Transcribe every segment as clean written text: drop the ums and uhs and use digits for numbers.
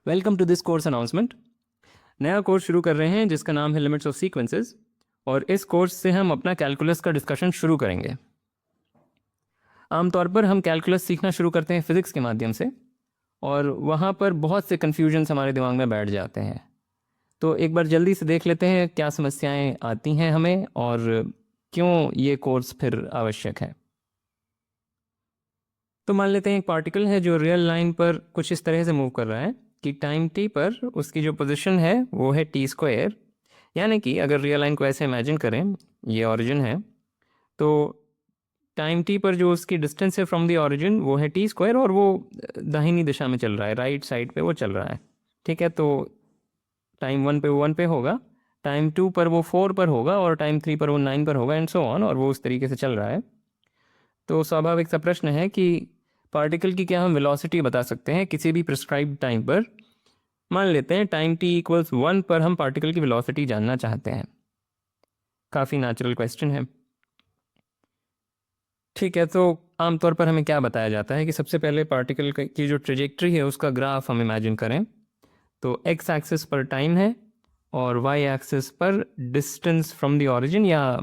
Welcome to this course announcement. नया course शुरू कर रहे हैं जिसका नाम है लिमिट्स ऑफ सीक्वेंसेस, और इस कोर्स से हम अपना कैलकुलस का डिस्कशन शुरू करेंगे। आमतौर पर हम कैलकुलस सीखना शुरू करते हैं फिज़िक्स के माध्यम से, और वहाँ पर बहुत से कन्फ्यूजन्स हमारे दिमाग में बैठ जाते हैं। तो एक बार जल्दी से देख लेते हैं क्या समस्याएं आती हैं हमें और क्यों ये कोर्स फिर आवश्यक है। तो मान लेते हैं एक पार्टिकल है जो रियल लाइन पर कुछ इस तरह से मूव कर रहा है कि टाइम टी पर उसकी जो पोजीशन है वो है टी स्क्वायर। यानी कि अगर रियल लाइन को ऐसे इमेजिन करें, ये ओरिजिन है, तो टाइम टी पर जो उसकी डिस्टेंस है फ्रॉम द ओरिजिन वो है टी स्क्वायर, और वो दाहिनी दिशा में चल रहा है, राइट साइड पे वो चल रहा है। ठीक है, तो टाइम 1 पे वो 1 पे होगा, टाइम 2 पर वो 4 पर होगा, और टाइम 3 पर वो 9 पर होगा, एंड सो ऑन, और वो उस तरीके से चल रहा है। तो स्वाभाविक सा प्रश्न है कि पार्टिकल की क्या हम वेलोसिटी बता सकते हैं किसी भी प्रिस्क्राइब्ड टाइम पर। मान लेते हैं टाइम t इक्वल्स 1 पर हम पार्टिकल की वेलोसिटी जानना चाहते हैं। काफ़ी नेचुरल क्वेश्चन है। ठीक है, तो आमतौर पर हमें क्या बताया जाता है कि सबसे पहले पार्टिकल की जो ट्रेजेक्ट्री है उसका ग्राफ हम इमेजिन करें। तो एक्स एक्सिस पर टाइम है और वाई एक्सिस पर डिस्टेंस फ्रॉम द ओरिजिन, या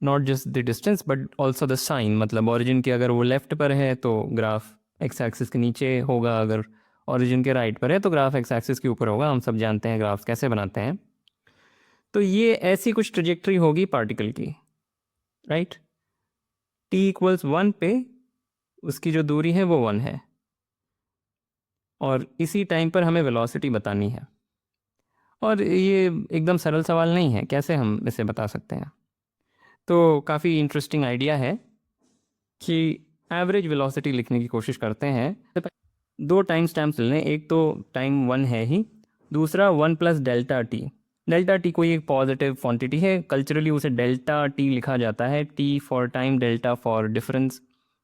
not just the distance but also the sign. मतलब ओरिजिन की अगर वो लेफ्ट पर है तो ग्राफ एक्स एक्सिस के नीचे होगा, अगर ओरिजिन के राइट पर है तो ग्राफ एक्स एक्सिस के ऊपर होगा। हम सब जानते हैं ग्राफ्स कैसे बनाते हैं। तो ये ऐसी कुछ ट्रेजेक्ट्री होगी पार्टिकल की, राइट। टी इक्वल्स 1 पे उसकी जो दूरी है वो 1 है, और इसी टाइम पर हमें वेलोसिटी बतानी है। और ये एकदम सरल सवाल नहीं है, कैसे हम इसे बता सकते हैं। तो काफ़ी इंटरेस्टिंग आइडिया है कि एवरेज वेलोसिटी लिखने की कोशिश करते हैं। दो टाइम स्टैम्प्स लें, एक तो टाइम 1 है ही, दूसरा 1 plus delta T. Delta T कोई एक पॉजिटिव क्वांटिटी है, कल्चरली उसे डेल्टा टी लिखा जाता है, T for time, delta for difference.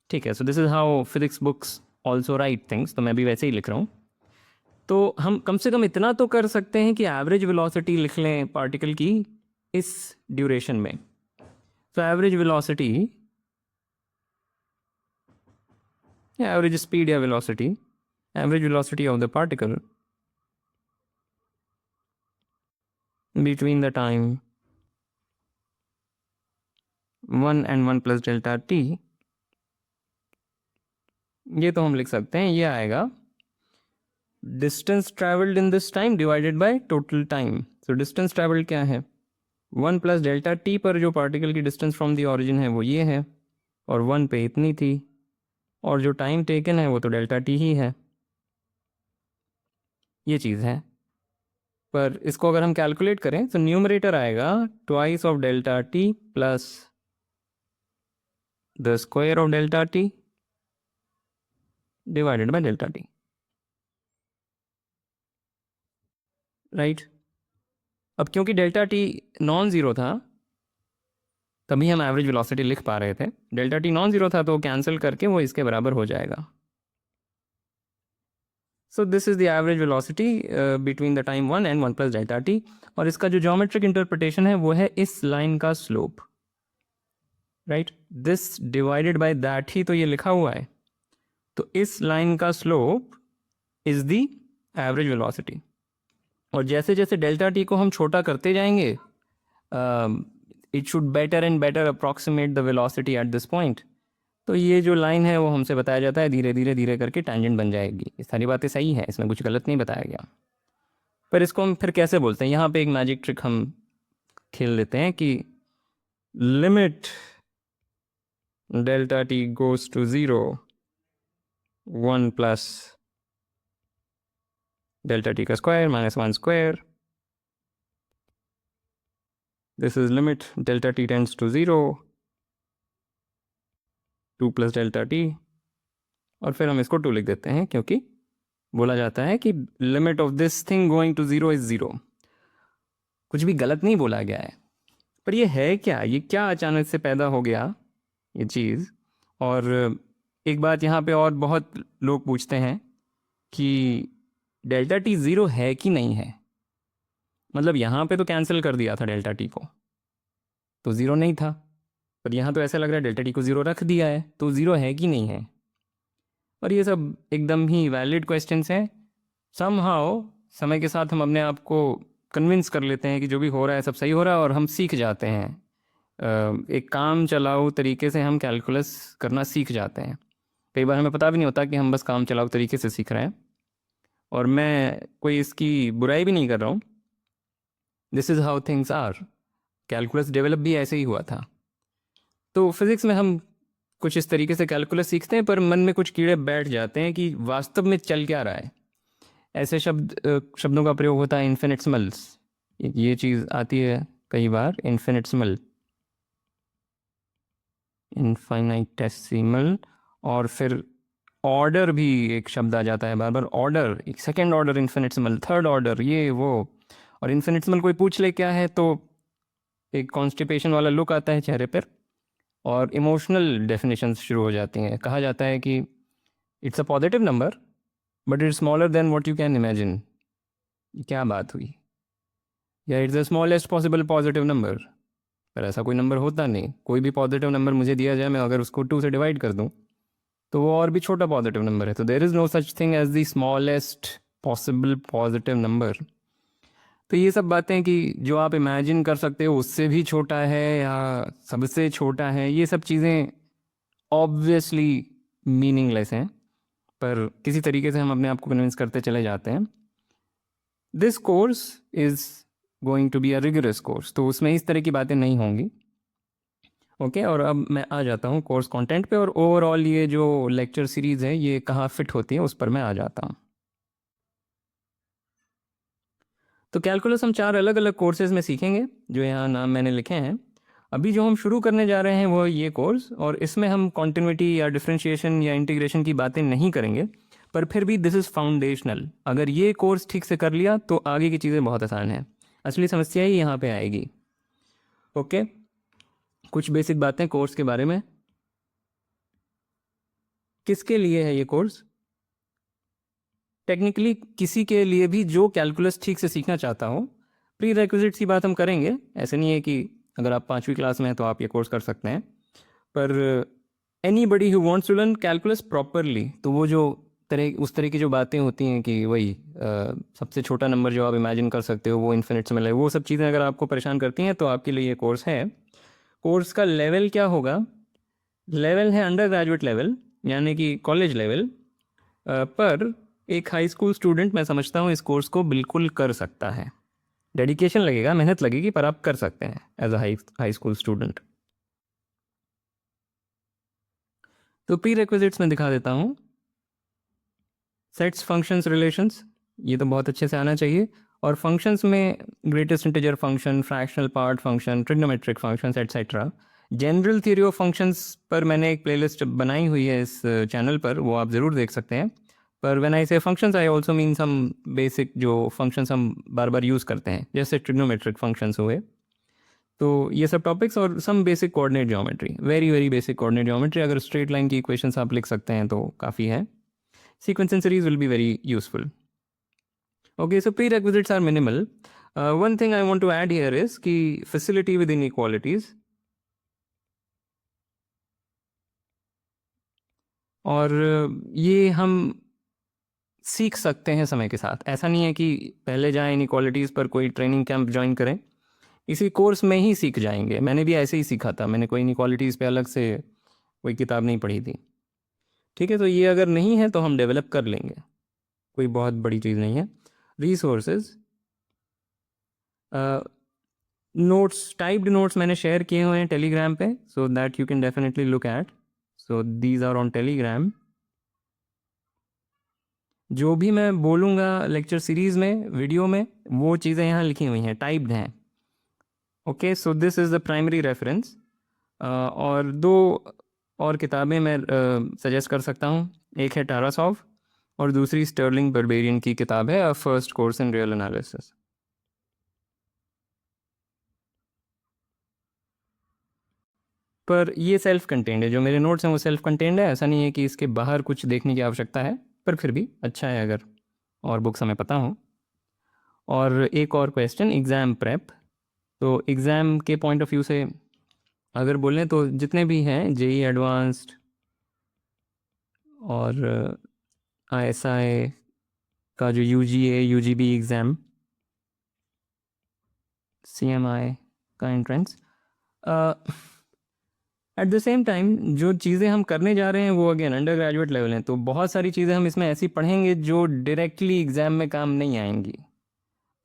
ठीक है, सो this is how physics books also right things, तो मैं भी वैसे ही लिख रहा हूँ। तो हम कम से कम इतना तो कर सकते हैं कि एवरेज वेलोसिटी लिख लें पार्टिकल की इस ड्यूरेशन में। तो एवरेज वेलोसिटी, एवरेज स्पीड या velocity, average velocity of the particle between the time 1 and 1 plus delta t, ये तो हम लिख सकते हैं, ये आएगा distance travelled in this time divided by total time. So distance travelled क्या है, 1 प्लस डेल्टा टी पर जो पार्टिकल की डिस्टेंस फ्रॉम द ओरिजिन है वो ये है, और 1 पे इतनी थी, और जो टाइम टेकन है वो तो डेल्टा टी ही है। ये चीज़ है। पर इसको अगर हम कैलकुलेट करें तो न्यूमरेटर आएगा twice of delta T plus the square of delta T divided by delta T, right. अब क्योंकि डेल्टा टी नॉन ज़ीरो था तभी हम एवरेज वेलोसिटी लिख पा रहे थे। डेल्टा टी नॉन ज़ीरो था तो कैंसिल करके वो इसके बराबर हो जाएगा। सो this is the average velocity between the time 1 and 1 plus delta T, और इसका जो ज्योमेट्रिक इंटरप्रिटेशन है वो है इस लाइन का slope, right. This divided by that he तो ये लिखा हुआ है। तो इस लाइन का slope is the average velocity, और जैसे जैसे डेल्टा टी को हम छोटा करते जाएंगे it should better and better approximate the velocity at this point. तो ये जो लाइन है वो हमसे बताया जाता है धीरे धीरे धीरे करके टेंजेंट बन जाएगी। ये सारी बातें सही हैं, इसमें कुछ गलत नहीं बताया गया। पर इसको हम फिर कैसे बोलते हैं, यहाँ पे एक मैजिक ट्रिक हम खेल लेते हैं कि limit delta T goes to 0 1 plus delta T का square minus 1 square, this is limit delta T tends to 0 2 plus delta T, और फिर हम इसको 2 लिख देते हैं क्योंकि बोला जाता है कि limit of this thing going to 0 is 0। कुछ भी गलत नहीं बोला गया है। पर ये है क्या, ये क्या अचानक से पैदा हो गया ये चीज़। और एक बात यहाँ पे और बहुत लोग पूछते हैं कि डेल्टा टी 0 है कि नहीं है। मतलब यहाँ पे तो कैंसिल कर दिया था डेल्टा टी को, तो 0 नहीं था, पर यहाँ तो ऐसा लग रहा है डेल्टा टी को 0 रख दिया है, तो 0 है कि नहीं है। और ये सब एकदम ही वैलिड क्वेश्चंस हैं, समहाउ समय के साथ हम अपने आप को कन्विंस कर लेते हैं कि जो भी हो रहा है सब सही हो रहा है और हम सीख जाते हैं। एक काम चलाऊ तरीके से हम कैलकुलस करना सीख जाते हैं। कई बार हमें पता भी नहीं होता कि हम बस काम चलाऊ तरीके से सीख रहे हैं, और मैं कोई इसकी बुराई भी नहीं कर रहा हूँ। This is how things are. Calculus develop भी ऐसे ही हुआ था। तो फिज़िक्स में हम कुछ इस तरीके से कैलकुलस सीखते हैं, पर मन में कुछ कीड़े बैठ जाते हैं कि वास्तव में चल क्या रहा है। ऐसे शब्दों का प्रयोग होता है इन्फिनिट्सिमल्स। ये चीज़ आती है कई बार, इन्फिनिट्सिमल, इनफाइनाइटेसिमल, और फिर ऑर्डर भी एक शब्द आ जाता है बार बार। ऑर्डर, एक सेकेंड ऑर्डर इन्फिनिट्सिमल, थर्ड ऑर्डर, ये वो। और इन्फिनिट्सिमल कोई पूछ ले क्या है तो एक कॉन्स्टिपेशन वाला लुक आता है चेहरे पर, और इमोशनल डेफिनेशंस शुरू हो जाती हैं। कहा जाता है कि it's a positive number but it's smaller than what you can imagine. क्या बात हुई? या it's the smallest possible positive number. पर ऐसा कोई नंबर होता नहीं। कोई भी पॉजिटिव नंबर मुझे दिया जाए, मैं अगर उसको 2 से डिवाइड कर दूं तो वो और भी छोटा पॉजिटिव नंबर है। तो there is no such thing as the smallest possible positive number. तो ये सब बातें कि जो आप इमेजिन कर सकते हो उससे भी छोटा है या सबसे छोटा है, ये सब चीज़ें ऑब्वियसली मीनिंगलेस हैं, पर किसी तरीके से हम अपने आप को कन्विंस करते चले जाते हैं। This course is going to be a rigorous course, तो उसमें इस तरह की बातें नहीं होंगी। ओके, और अब मैं आ जाता हूँ कोर्स कंटेंट पे, और ओवरऑल ये जो लेक्चर सीरीज़ है ये कहाँ फिट होती है उस पर मैं आ जाता हूँ। तो कैलकुलस हम 4 अलग अलग कोर्सेज़ में सीखेंगे, जो यहाँ नाम मैंने लिखे हैं। अभी जो हम शुरू करने जा रहे हैं वो ये कोर्स, और इसमें हम कॉन्टिन्यूटी या डिफरेंशिएशन या इंटीग्रेशन की बातें नहीं करेंगे, पर फिर भी दिस इज़ फाउंडेशनल। अगर ये कोर्स ठीक से कर लिया तो आगे की चीज़ें बहुत आसान हैं। असली समस्या ही यहाँ पे आएगी। ओके, कुछ बेसिक बातें कोर्स के बारे में। किसके लिए है ये कोर्स? टेक्निकली किसी के लिए भी जो कैलकुलस ठीक से सीखना चाहता हो। प्री रिक्विजिट्स की बात हम करेंगे, ऐसे नहीं है कि अगर आप 5वीं क्लास में हैं तो आप ये कोर्स कर सकते हैं, पर anybody who wants to learn calculus properly, तो वो जो उस तरह की जो बातें होती हैं कि वही सबसे छोटा नंबर जो आप इमेजिन कर सकते हो वो इन्फिनिट्सिमल है, वो सब चीज़ें अगर आपको परेशान करती हैं तो आपके लिए ये कोर्स है। कोर्स का लेवल क्या होगा? लेवल है अंडर ग्रेजुएट लेवल, यानी कि कॉलेज लेवल, पर एक हाई स्कूल स्टूडेंट मैं समझता हूँ इस कोर्स को बिल्कुल कर सकता है। डेडिकेशन लगेगा, मेहनत लगेगी, पर आप कर सकते हैं as a high school student. तो प्री रिक्विजिट्स में दिखा देता हूँ। सेट्स, फंक्शंस, रिलेशंस, ये तो बहुत अच्छे से आना चाहिए। और फंक्शंस में greatest integer function, fractional part function, trigonometric functions, etcetera. General theory of functions पर मैंने एक प्लेलिस्ट बनाई हुई है इस चैनल पर, वो आप ज़रूर देख सकते हैं। पर when I say functions I also mean some basic जो फंक्शंस हम बार बार यूज़ करते हैं, जैसे ट्रिग्नोमेट्रिक फंक्शंस हुए। तो ये सब टॉपिक्स और some basic coordinate geometry, very very basic coordinate geometry. अगर स्ट्रेट लाइन की इक्वेशंस आप लिख सकते हैं तो काफ़ी है। Sequence and series will be very useful. Okay, so prerequisites are minimal. One thing I want to add here is कि facility with inequalities, और ये हम सीख सकते हैं समय के साथ। ऐसा नहीं है कि पहले जाएं इनइक्वालिटीज़ पर कोई ट्रेनिंग कैंप ज्वाइन करें, इसी कोर्स में ही सीख जाएंगे। मैंने भी ऐसे ही सीखा था, मैंने कोई इनइक्वालिटीज़ पे अलग से कोई किताब नहीं पढ़ी थी। ठीक है, तो ये अगर नहीं है तो हम डेवलप कर लेंगे, कोई बहुत बड़ी चीज़ नहीं है। रिसोर्सेज, नोट्स, टाइप्ड नोट्स मैंने शेयर किए हुए हैं टेलीग्राम पे, so that you can definitely look at. So these are on Telegram. जो भी मैं बोलूँगा लेक्चर सीरीज़ में, वीडियो में, वो चीज़ें यहाँ लिखी हुई हैं, टाइप्ड हैं। Okay, so this is the primary reference. और 2 और किताबें मैं सजेस्ट कर सकता हूँ। एक है टारासॉव और दूसरी स्टर्लिंग बर्बेरियन की किताब है, a first course in real analysis. पर ये सेल्फ कंटेंड है, जो मेरे नोट्स हैं वो सेल्फ कंटेंड है। ऐसा नहीं है कि इसके बाहर कुछ देखने की आवश्यकता है, पर फिर भी अच्छा है अगर और बुक्स हमें पता हों। और एक और क्वेश्चन, एग्ज़ाम प्रेप। तो एग्ज़ाम के पॉइंट ऑफ व्यू से अगर बोलें तो जितने भी हैं, जेई एडवांस्ड और आईएसआई, का जो UGA UGB एग्ज़ाम, CMI का entrance, at the same time जो चीज़ें हम करने जा रहे हैं वो अगेन अंडर ग्रेजुएट लेवल हैं, तो बहुत सारी चीज़ें हम इसमें ऐसी पढ़ेंगे जो डायरेक्टली एग्ज़ाम में काम नहीं आएंगी,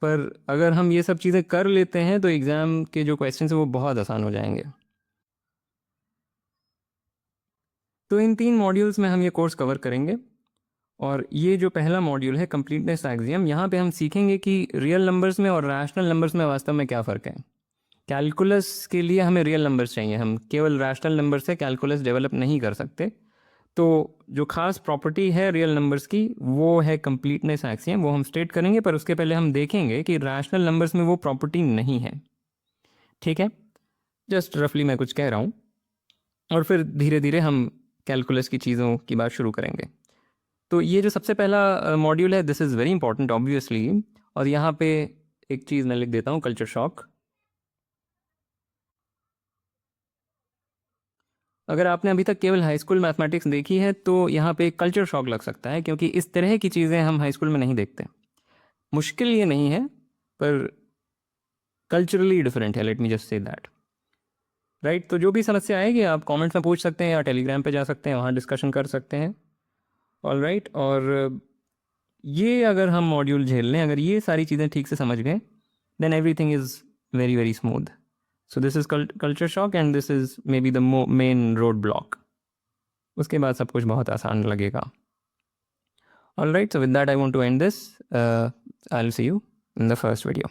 पर अगर हम ये सब चीज़ें कर लेते हैं तो एग्ज़ाम के जो क्वेश्चन हैं वो बहुत आसान हो जाएंगे। तो इन 3 मॉड्यूल्स में हम ये कोर्स कवर करेंगे, और ये जो पहला मॉड्यूल है कंप्लीटनेस एक्सियम, यहाँ पे हम सीखेंगे कि रियल नंबर्स में और रैशनल नंबर्स में वास्तव में क्या फ़र्क है। कैलकुलस के लिए हमें रियल नंबर्स चाहिए, हम केवल रैशनल नंबर से कैलकुलस डेवलप नहीं कर सकते। तो जो खास प्रॉपर्टी है रियल नंबर्स की वो है कंप्लीटनेस एक्सियम, वो हम स्टेट करेंगे, पर उसके पहले हम देखेंगे कि रैशनल नंबर्स में वो प्रॉपर्टी नहीं है। ठीक है, जस्ट रफली मैं कुछ कह रहा हूँ, और फिर धीरे धीरे हम कैलकुलस की चीज़ों की बात शुरू करेंगे। तो ये जो सबसे पहला मॉड्यूल है, this is very important obviously, और यहाँ पे एक चीज़ मैं लिख देता हूँ, कल्चर शॉक। अगर आपने अभी तक केवल हाई स्कूल मैथमेटिक्स देखी है तो यहाँ पे एक कल्चर शॉक लग सकता है, क्योंकि इस तरह की चीज़ें हम हाई स्कूल में नहीं देखते। मुश्किल ये नहीं है, पर कल्चरली डिफरेंट है, let me just say that, right. तो जो भी समस्या आएगी आप कमेंट्स में पूछ सकते हैं या टेलीग्राम पे जा सकते हैं, वहाँ डिस्कशन कर सकते हैं। ऑल राइट, और ये अगर हम मॉड्यूल झेल लें, अगर ये सारी चीज़ें ठीक से समझ गए, then everything is very very smooth. So this is culture shock and this is maybe the main road block. उसके बाद सब कुछ बहुत आसान लगेगा। All right, so with that, I want to end this. I'll see you in the first video.